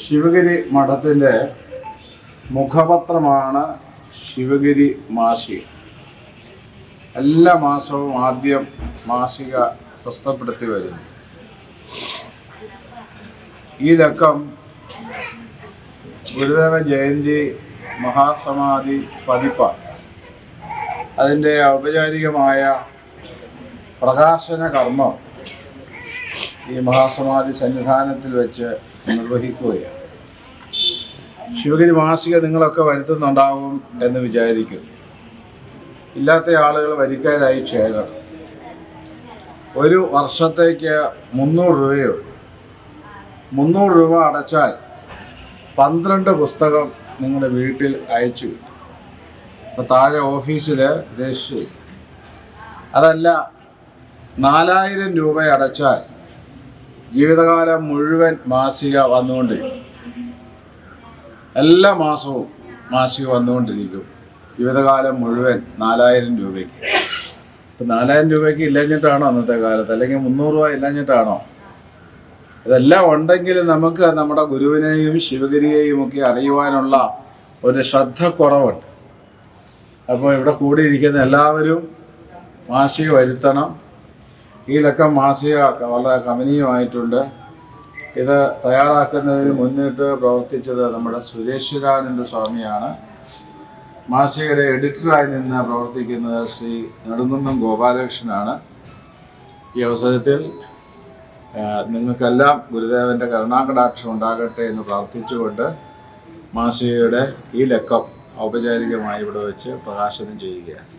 ശിവഗിരി മഠത്തിൻ്റെ മുഖപത്രമാണ് ശിവഗിരി മാസിക. എല്ലാ മാസവും ആദ്യം മാസിക പ്രസിദ്ധപ്പെടുത്തി വരുന്നു. ഈ ലക്കം ഗുരുദേവ ജയന്തി മഹാസമാധി പതിപ്പാണ്. അതിൻ്റെ ഔപചാരികമായ പ്രകാശന കർമ്മം ഈ മഹാസമാധി സന്നിധാനത്തിൽ വെച്ച് നിർവഹിക്കുകയാണ്. ശിവഗിരി മാസിക നിങ്ങളൊക്കെ വരുത്തുന്നുണ്ടാവും എന്ന് വിചാരിക്കുന്നു. ഇല്ലാത്ത ആളുകൾ വരിക്കാരായി ചേരണം. ഒരു വർഷത്തേക്ക് 300 രൂപയുള്ളൂ. 300 രൂപ അടച്ചാൽ 12 പുസ്തകം നിങ്ങളുടെ വീട്ടിൽ അയച്ചു കിട്ടും. അപ്പോൾ താഴെ ഓഫീസിൽ രജിസ്റ്റർ ചെയ്യും. അതല്ല 4000 രൂപ അടച്ചാൽ ജീവിതകാലം മുഴുവൻ മാസിക വന്നുകൊണ്ടിരിക്കും. എല്ലാ മാസവും മാസിക വന്നുകൊണ്ടിരിക്കും. ജീവിതകാലം മുഴുവൻ 4000 രൂപയ്ക്ക്. ഇപ്പം 4000 രൂപയ്ക്ക് ഇല്ലഞ്ഞിട്ടാണോ അന്നത്തെ കാലത്ത്, അല്ലെങ്കിൽ 300 രൂപ ഇല്ലഞ്ഞിട്ടാണോ? ഇതെല്ലാം ഉണ്ടെങ്കിലും നമുക്ക് നമ്മുടെ ഗുരുവിനെയും ശിവഗിരിയെയും ഒക്കെ അറിയുവാനുള്ള ഒരു ശ്രദ്ധക്കുറവുണ്ട്. അപ്പോൾ ഇവിടെ കൂടിയിരിക്കുന്ന എല്ലാവരും മാസിക വരുത്തണം. ഈ ലക്കം മാസിക വളരെ കമനീയമായിട്ടുണ്ട്. ഇത് തയ്യാറാക്കുന്നതിന് മുന്നിട്ട് പ്രവർത്തിച്ചത് നമ്മുടെ സുരേശ്വരാനന്ദ സ്വാമിയാണ്. മാസികയുടെ എഡിറ്ററായി നിന്ന് പ്രവർത്തിക്കുന്നത് ശ്രീ നെടുങ്കുന്നം ഗോപാലകൃഷ്ണനാണ്. ഈ അവസരത്തിൽ നിങ്ങൾക്കെല്ലാം ഗുരുദേവൻ്റെ കരുണാകടാക്ഷം ഉണ്ടാകട്ടെ എന്ന് പ്രാർത്ഥിച്ചുകൊണ്ട് മാസികയുടെ ഈ ലക്കം ഔപചാരികമായി ഇവിടെ വെച്ച് പ്രകാശനം ചെയ്യുകയാണ്.